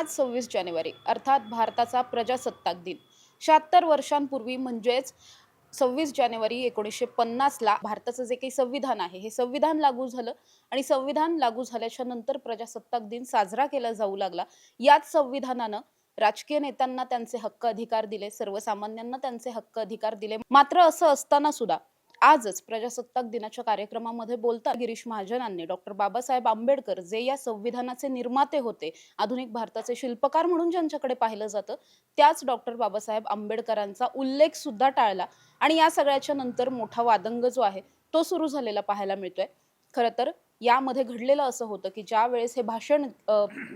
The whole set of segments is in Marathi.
आज 26 जानेवारी अर्थात भारताचा प्रजासत्ताक दिन 76 वर्षांपूर्वी म्हणजेच 26 जानेवारी 1950ला भारताचं जे काही संविधान आहे हे संविधान लागू झालं आणि संविधान लागू झाल्याच्या नंतर प्रजासत्ताक दिन साजरा केला जाऊ लागला. याच संविधानानं राजकीय नेत्यांना त्यांचे हक्क अधिकार दिले, सर्वसामान्यांना त्यांचे हक्क अधिकार दिले. मात्र असं असताना सुद्धा आजच प्रजासत्ताक दिनाच्या कार्यक्रमामध्ये बोलताना गिरीश महाजनांनी डॉक्टर बाबासाहेब आंबेडकर जे या संविधानाचे निर्माते होते, आधुनिक भारताचे शिल्पकार म्हणून ज्यांच्याकडे पाहिलं जातं, त्याच डॉक्टर बाबासाहेब आंबेडकरांचा उल्लेख सुद्धा टाळला आणि या सगळ्याच्या नंतर मोठा वादंग जो आहे तो सुरू झालेला पाहायला मिळतोय. खरं तर यामध्ये घडलेलं असं होतं की ज्या वेळेस हे भाषण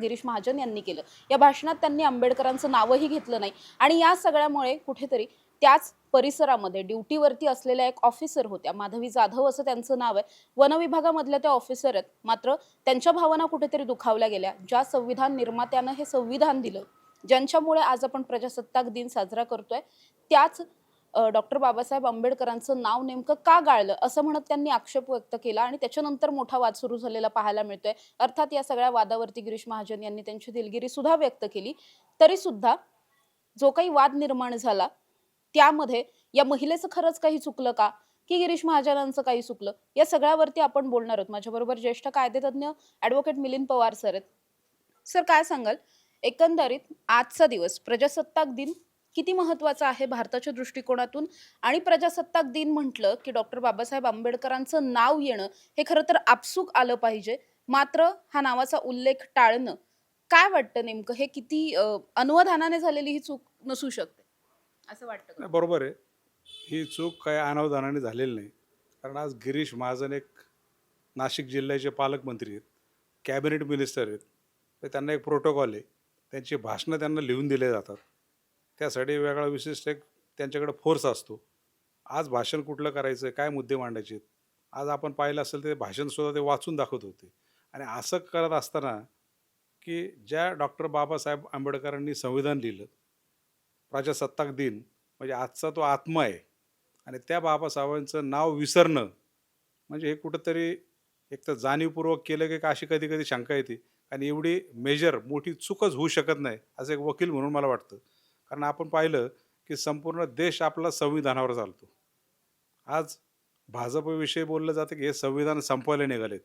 गिरीश महाजन यांनी केलं, या भाषणात त्यांनी आंबेडकरांचं नावही घेतलं नाही आणि या सगळ्यामुळे कुठेतरी त्याच परिसरामध्ये ड्युटीवरती असलेल्या एक ऑफिसर होत्या, माधवी जाधव असं त्यांचं नाव आहे. वनविभागामधल्या त्या ऑफिसर आहेत. मात्र त्यांच्या भावना कुठेतरी दुखावल्या गेल्या. ज्या संविधान निर्मात्यानं हे संविधान दिलं, ज्यांच्यामुळे आज आपण प्रजासत्ताक दिन साजरा करतोय, त्याच डॉक्टर बाबासाहेब आंबेडकरांचं नाव नेमकं का गाळलं असं म्हणत त्यांनी आक्षेप व्यक्त केला आणि त्याच्यानंतर मोठा वाद सुरू झालेला पाहायला मिळतोय. अर्थात या सगळ्या वादावरती गिरीश महाजन यांनी त्यांची दिलगिरी सुद्धा व्यक्त केली. तरी सुद्धा जो काही वाद निर्माण झाला त्यामध्ये या महिलेचं खरंच काही चुकलं का? की गिरीश महाजनांचं काही चुकलं? या सगळ्यावरती आपण बोलणार आहोत. माझ्याबरोबर ज्येष्ठ कायदेतज्ञ ॲडव्होकेट मिलिंद पवार सर आहेत. सर काय सांगाल? एकंदरीत आजचा दिवस प्रजासत्ताक दिन किती महत्त्वाचा आहे भारताच्या दृष्टिकोनातून? आणि प्रजासत्ताक दिन म्हटलं की डॉक्टर बाबासाहेब आंबेडकरांचं नाव येणं हे खरं तर आपसूक आलं पाहिजे. मात्र हा नावाचा उल्लेख टाळणं, काय वाटतं नेमकं हे किती अनवधानाने झालेली ही चूक नसू शकते? असं वाटतं का? नाही, बरोबर आहे. ही चूक काही अनावधानाने झालेली नाही. कारण आज गिरीश महाजन एक नाशिक जिल्ह्याचे पालकमंत्री आहेत, कॅबिनेट मिनिस्टर आहेत. तर त्यांना एक प्रोटोकॉल आहे. त्यांची भाषणं त्यांना लिहून दिले जातात. त्यासाठी वेगळा विशिष्ट एक त्यांच्याकडे फोर्स असतो. आज भाषण कुठलं करायचं, काय मुद्दे मांडायचे आहेत. आज आपण पाहिलं असेल ते भाषणसुद्धा ते वाचून दाखवत होते. आणि असं करत असताना की ज्या डॉक्टर बाबासाहेब आंबेडकरांनी संविधान लिहिलं, प्रजासत्ताक दिन म्हणजे आजचा तो आत्मा आहे आणि त्या बाबासाहेबांचं नाव विसरणं म्हणजे हे कुठंतरी एक तर जाणीवपूर्वक केलं की का अशी कधी कधी शंका येते. आणि एवढी मेजर मोठी चूकच होऊ शकत नाही असं एक वकील म्हणून मला वाटतं. कारण आपण पाहिलं की संपूर्ण देश आपला संविधानावर चालतो. आज भाजपविषयी बोललं जातं की हे संविधान संपवायला निघालेत.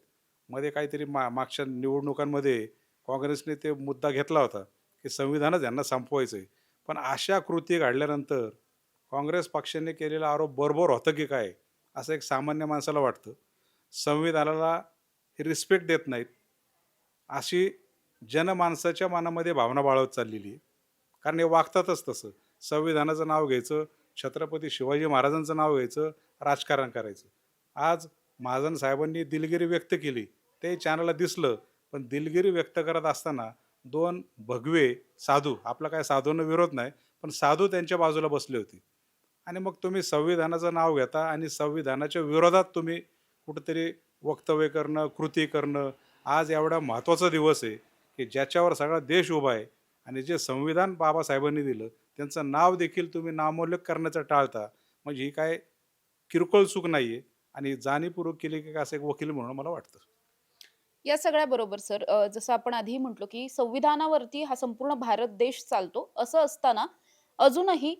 मध्ये काहीतरी मागच्या निवडणुकांमध्ये काँग्रेसने ते मुद्दा घेतला होता की संविधानच यांना संपवायचं आहे. पण अशा कृती घडल्यानंतर काँग्रेस पक्षाने केलेला आरोप बरोबर होतं की काय, असं एक सामान्य माणसाला वाटतं. संविधानाला हे रिस्पेक्ट देत नाहीत, अशी जनमानसाच्या मनामध्ये भावना बाळगत चाललेली आहे. कारण हे वागतातच तसं. संविधानाचं नाव घ्यायचं, छत्रपती शिवाजी महाराजांचं नाव घ्यायचं, राजकारण करायचं. आज महाजन साहेबांनी दिलगिरी व्यक्त केली, ते चॅनलला दिसलं. पण दिलगिरी व्यक्त करत असताना दोन भगवे साधू, आपला काय साधूंना विरोध नाही, पण साधू त्यांच्या बाजूला बसले होते. आणि मग तुम्ही संविधानाचं नाव घेता आणि संविधानाच्या विरोधात तुम्ही कुठेतरी वक्तव्य करणं, कृती करणं. आज एवढा महत्त्वाचा दिवस आहे की ज्याच्यावर सगळा देश उभा आहे आणि जे संविधान बाबासाहेबांनी दिलं त्यांचं नाव देखील तुम्ही नामोल्लेख करण्याचं टाळता. म्हणजे ही काय किरकोळ चूक नाही आहे आणि जाणीवपूर्वक केली की काय असं एक वकील म्हणून मला वाटतं. या सगळ्या बरोबर सर, जसं आपण आधी म्हटलो की संविधानावरती हा संपूर्ण भारत देश चालतो. असं असताना अजूनही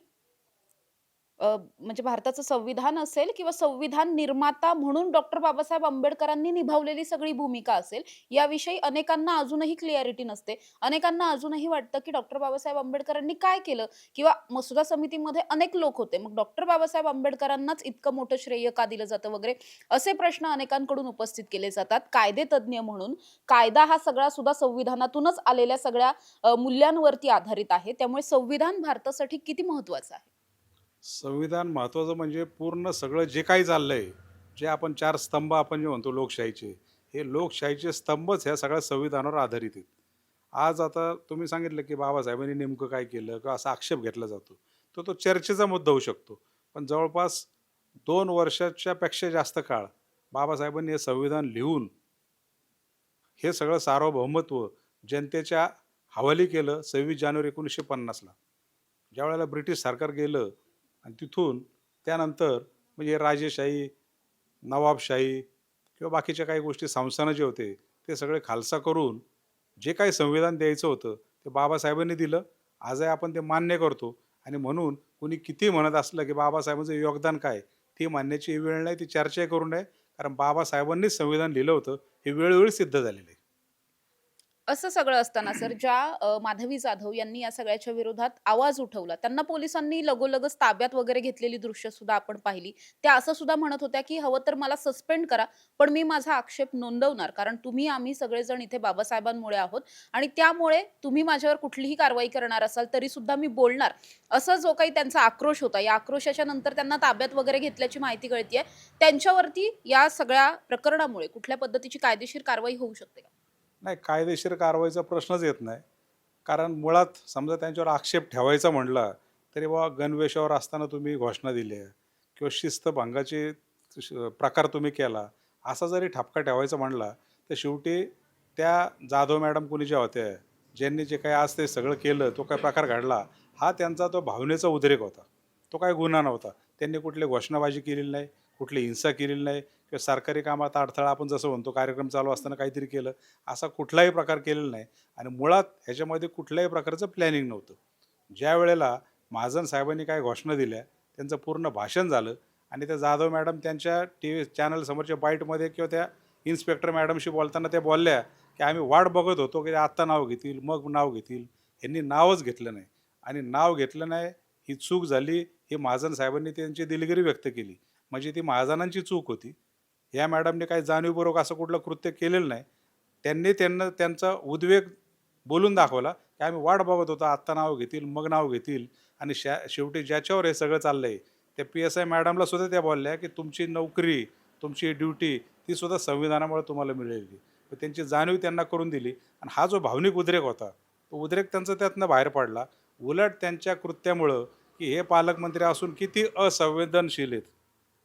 म्हणजे भारताचं संविधान असेल किंवा संविधान निर्माता म्हणून डॉक्टर बाबासाहेब आंबेडकरांनी निभावलेली सगळी भूमिका असेल, याविषयी अनेकांना अजूनही क्लॅरिटी नसते. अनेकांना अजूनही वाटतं, की डॉक्टर बाबासाहेब आंबेडकरांनी काय केलं? किंवा मसुदा समितीमध्ये अनेक लोक होते. मग डॉक्टर बाबासाहेब आंबेडकरांनाच इतकं मोठं श्रेय का दिलं जातं वगैरे असे प्रश्न अनेकांकडून उपस्थित केले जातात. कायदेतज्ञ म्हणून कायदा हा सगळा सुद्धा संविधानातूनच आलेल्या सगळ्या मूल्यांवरती आधारित आहे. त्यामुळे संविधान भारतासाठी किती महत्त्वाचं आहे? संविधान महत्त्वाचं म्हणजे पूर्ण सगळं जे काही चाललंय, जे आपण चार स्तंभ आपण जे म्हणतो लोकशाहीचे, हे लोकशाहीचे स्तंभच ह्या सगळ्या संविधानावर आधारित आहेत. आज आता तुम्ही सांगितलं की बाबासाहेबांनी नेमकं काय केलं किंवा असा आक्षेप घेतला जातो, तर तो चर्चेचा मुद्दा होऊ शकतो. पण जवळपास 2 वर्षाच्या पेक्षा जास्त काळ बाबासाहेबांनी हे संविधान लिहून हे सगळं सार्वभौमत्व जनतेच्या हवाली केलं 26 जानेवारी 1950ला. ज्यावेळेला ब्रिटिश सरकार गेलं आणि तिथून त्यानंतर म्हणजे राजेशाही, नवाबशाही किंवा बाकीच्या काही गोष्टी संस्थानं जे होते ते सगळे खालसा करून जे काही संविधान द्यायचं होतं ते बाबासाहेबांनी दिलं. आजही आपण ते मान्य करतो आणि म्हणून कुणी किती म्हणत असलं, की बाबासाहेबांचं योगदान काय? ती मानण्याची वेळ नाही, ती चर्चाही करू नये. कारण बाबासाहेबांनीच संविधान लिहिलं होतं, हे वेळोवेळी सिद्ध झालेलं आहे. असं सगळं असताना सर ज्या माधवी जाधव यांनी या सगळ्याच्या विरोधात आवाज उठवला, त्यांना पोलिसांनी लगोलगच ताब्यात वगैरे घेतलेली दृश्य सुद्धा आपण पाहिली. त्या असं सुद्धा म्हणत होत्या, की "हवं तर मला सस्पेंड करा, पण मी माझा आक्षेप नोंदवणार. कारण आम्ही सगळेजण इथे बाबासाहेबांमुळे आहोत आणि त्यामुळे तुम्ही माझ्यावर कुठलीही कारवाई करणार असाल, तरी सुद्धा मी बोलणार." असा जो काही त्यांचा आक्रोश होता, या आक्रोशाच्या नंतर त्यांना ताब्यात वगैरे घेतल्याची माहिती कळतीये. त्यांच्यावरती या सगळ्या प्रकरणामुळे कुठल्या पद्धतीची कायदेशीर कारवाई होऊ शकते का? नाही, कायदेशीर कारवाईचा प्रश्नच येत नाही. कारण मुळात समजा त्यांच्यावर आक्षेप ठेवायचा म्हटला, तरी बाबा गणवेशावर असताना तुम्ही घोषणा दिल्या किंवा शिस्तभंगाचे प्रकार तुम्ही केला, असा जरी ठपका ठेवायचा म्हणला, तर शेवटी त्या जाधव मॅडम कोणी ज्या होत्या, ज्यांनी जे काही आज ते सगळं केलं, तो काय प्रकार घडला, हा त्यांचा तो भावनेचा उद्रेक होता. तो काही गुन्हा नव्हता. त्यांनी कुठली घोषणाबाजी केलेली नाही, कुठली हिंसा केलेली नाही किंवा सरकारी कामात अडथळा आपण जसं म्हणतो, कार्यक्रम चालू असताना काहीतरी केलं, असा कुठलाही प्रकार केलेला नाही आणि मुळात ह्याच्यामध्ये कुठल्याही प्रकारचं प्लॅनिंग नव्हतं. ज्यावेळेला महाजन साहेबांनी काय घोषणा दिल्या, त्यांचं पूर्ण भाषण झालं आणि त्या जाधव मॅडम त्यांच्या टीव्ही चॅनलसमोरच्या बाईटमध्ये किंवा त्या इन्स्पेक्टर मॅडमशी बोलताना त्या बोलल्या, की "आम्ही वाट बघत होतो, की आत्ता नाव घेतील, मग नाव घेतील." यांनी नावच घेतलं नाही आणि नाव घेतलं नाही, ही चूक झाली. ही महाजन साहेबांनी त्यांची दिलगिरी व्यक्त केली. म्हणजे ती महाजनांची चूक होती. या मॅडमने काही जाणीवपूर्वक असं कुठलं कृत्य केलेलं नाही. त्यांना त्यांचा उद्वेग बोलून दाखवला, की आम्ही वाट बघत होतो, आत्ता नाव घेतील, मग नाव घेतील आणि शेवटी ज्याच्यावर हे सगळं चाललंय, त्या पी-एस-आय मॅडमला सुद्धा त्या बोलल्या, की तुमची नोकरी, तुमची ड्युटी ती सुद्धा संविधानामुळे तुम्हाला मिळालेली. तर त्यांची जाणीव त्यांना करून दिली आणि हा जो भावनिक उद्रेक होता, तो उद्रेक त्यांचा त्यातनं बाहेर पडला. उलट त्यांच्या कृत्यामुळं, की हे पालकमंत्री असून किती असंवेदनशील आहेत.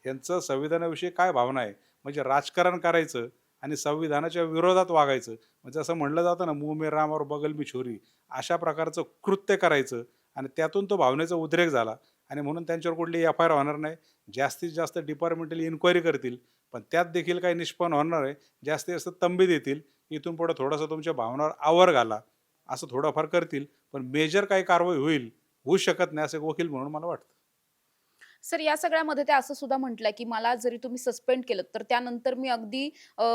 यांचं संविधानाविषयी काय भावना आहे? म्हणजे राजकारण करायचं आणि संविधानाच्या विरोधात वागायचं. म्हणजे असं म्हटलं जातं ना, "मुँह में राम और बगल में छोरी." अशा प्रकारचं कृत्य करायचं आणि त्यातून तो भावनेचा उद्रेक झाला आणि म्हणून त्यांच्यावर कुठली एफ-आय-आर होणार नाही. जास्तीत जास्त डिपार्टमेंटल इन्क्वायरी करतील, पण त्यात देखील काही निष्पन्न होणार आहे. जास्तीत जास्त तंबी देतील. इथून पुढे थोडंसं तुमच्या भावनावर आवर घाला, असं थोडंफार करतील. पण मेजर काही कारवाई होऊ शकत नाही, असं एक वकील म्हणून मला वाटतं. सर या सगळ्यामध्ये त्या असं सुद्धा म्हटलंय, की मला जरी तुम्ही सस्पेंड केलत, तर त्यानंतर मी अगदी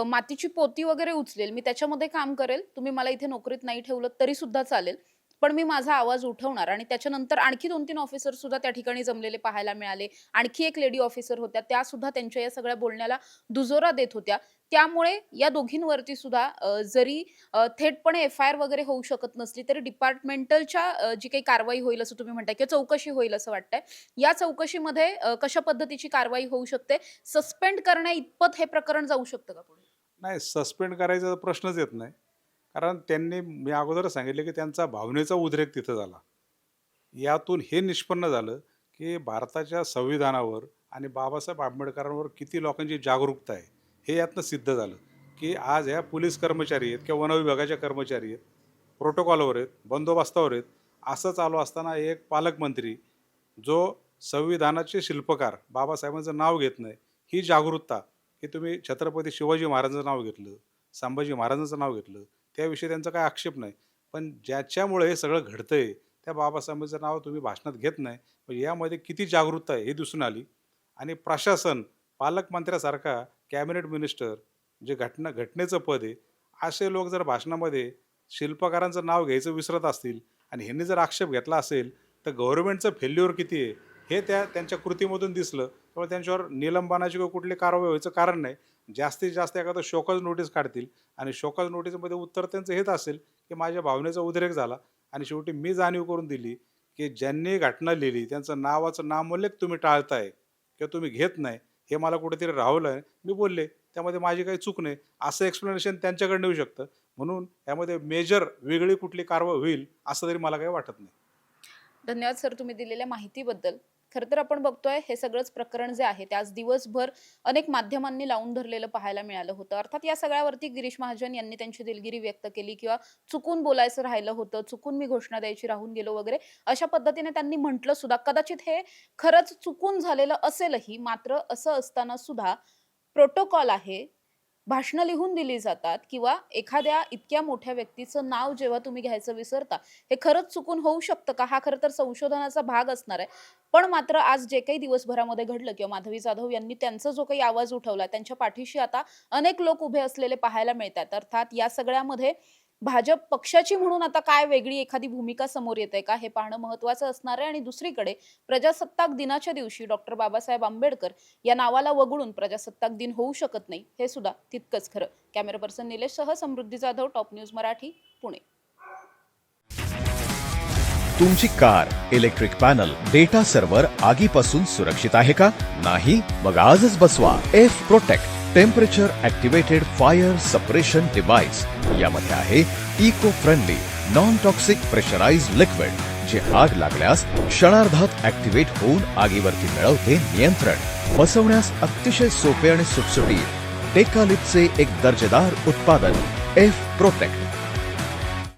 मातीची पोती वगैरे उचलेल. मी त्याच्यामध्ये काम करेल. तुम्ही मला इथे नोकरीत नाही ठेवलं तरी सुद्धा चालेल. पण मी माझा आवाज उठवणार आणि त्याच्यानंतर आणखी 2-3 ऑफिसर सुद्धा त्या ठिकाणी जमलेले पाहायला मिळाले. आणखी एक लेडी ऑफिसर होत्या. त्या सुद्धा त्यांच्या या सगळ्या बोलण्याला दुजोरा देत होत्या. त्यामुळे या दोघींवरती सुद्धा जरी थेटपणे एफ-आय-आर वगैरे होऊ शकत नसली, तरी डिपार्टमेंटलच्या जी काही कारवाई होईल असं तुम्ही म्हणताय किंवा चौकशी होईल असं वाटतंय. या चौकशीमध्ये कशा पद्धतीची कारवाई होऊ शकते? सस्पेंड करण्या इतपत हे प्रकरण जाऊ शकतं का पुढे? नाही, सस्पेंड करायचा प्रश्नच येत नाही. कारण त्यांनी मी अगोदरच सांगितलं, की त्यांचा भावनेचा उद्रेक तिथं झाला. यातून हे निष्पन्न झालं, की भारताच्या संविधानावर आणि बाबासाहेब आंबेडकरांवर किती लोकांची जागरूकता आहे, हे यातनं सिद्ध झालं, की आज ह्या पोलीस कर्मचारी आहेत किंवा वन विभागाच्या कर्मचारी आहेत, प्रोटोकॉलवर आहेत, बंदोबस्तावर आहेत. असं चालू असताना एक पालकमंत्री, जो संविधानाचे शिल्पकार बाबासाहेबांचं नाव घेत नाही, ही जागरूकता, की तुम्ही छत्रपती शिवाजी महाराजांचं नाव घेतलं, संभाजी महाराजांचं नाव घेतलं, त्याविषयी त्यांचा काही आक्षेप नाही. पण ज्याच्यामुळे हे सगळं घडतंय, त्या बाबासाहेबांचं नाव तुम्ही भाषणात घेत नाही. मग यामध्ये किती जागरूकता आहे हे दिसून आली आणि प्रशासन, पालकमंत्र्यासारखा कॅबिनेट मिनिस्टर, जे घटनेचं पद आहे, असे लोक जर भाषणामध्ये शिल्पकारांचं नाव घ्यायचं विसरत असतील आणि ह्यांनी जर आक्षेप घेतला असेल, तर गव्हर्नमेंटचं फेल्युअर किती आहे, हे त्यांच्या कृतीमधून दिसलं. त्यामुळे त्यांच्यावर निलंबनाची किंवा कुठली कारवाई व्हायचं कारण नाही. जास्तीत जास्त एखादं शोकॉज नोटीस काढतील आणि शोकॉज नोटीसमध्ये उत्तर त्यांचं हेच असेल, की माझ्या भावनेचा उद्रेक झाला आणि शेवटी मी जाणीव करून दिली, की ज्यांनी घटना लिहिली त्यांचं नावाचं नामोल्लेख तुम्ही टाळताय किंवा तुम्ही घेत नाही, हे मला कुठेतरी राहवलं. मी बोलले, त्यामध्ये माझी काही चूक नाही. असं एक्सप्लेनेशन त्यांच्याकडनं येऊ शकतं. म्हणून यामध्ये मेजर वेगळी कुठली कारवाई होईल असं तरी मला काही वाटत नाही. धन्यवाद सर तुम्ही दिलेल्या माहितीबद्दल. खरं तर आपण बघतोय हे सगळंच प्रकरण जे आहे ते आज दिवसभर अनेक माध्यमांनी लावून धरलेलं पाहायला मिळालं होतं. अर्थात या सगळ्यावरती गिरीश महाजन यांनी त्यांची दिलगिरी व्यक्त केली किंवा चुकून बोलायचं राहिलं होतं, चुकून मी घोषणा द्यायची राहून गेलो वगैरे अशा पद्धतीने त्यांनी म्हटलं सुद्धा. कदाचित हे खरंच चुकून झालेलं असेलही, मात्र असं असताना सुद्धा प्रोटोकॉल आहे, भाषणं लिहून दिली जातात किंवा एखाद्या इतक्या मोठ्या व्यक्तीचं नाव जेव्हा तुम्ही घ्यायचं विसरता, हे खरंच चुकून होऊ शकतं का? हा खरं तर संशोधनाचा भाग असणार आहे. पण मात्र आज जे काही दिवसभरामध्ये घडलं किंवा माधवी जाधव यांनी त्यांचा जो काही आवाज उठवला, त्यांच्या पाठीशी आता अनेक लोक उभे असलेले पाहायला मिळतात. अर्थात या सगळ्यामध्ये भाजप पक्षाची म्हणून आता काय वेगळी एखादी भूमिका समोर येते का, हे पाहणं महत्त्वाचं असणार आहे. आणि दुसरीकडे प्रजासत्ताक दिनाच्या दिवशी डॉक्टर बाबासाहेब आंबेडकर या नावाला वगळून प्रजासत्ताक दिन होऊ शकत नाही, हे सुद्धा तितकंच खरं. कॅमेरा पर्सन निलेशसह समृद्धी जाधव, टॉप न्यूज मराठी, पुणे. तुमची car, electric panel, data server आगीपासून सुरक्षित आहे का? नाही? मग आजच बसवा F protect temperature activated fire suppression device. यामध्ये आहे eco friendly non toxic pressurised liquid, जे आग लागल्यास क्षणार्धात ऍक्टिव्हेट होऊन आगीवरती मिळवते नियंत्रण. बसवण्यास अतिशय सोपे आणि सुटसुटीत. टेकालिपचे एक दर्जेदार उत्पादन एफ प्रोटेक्ट.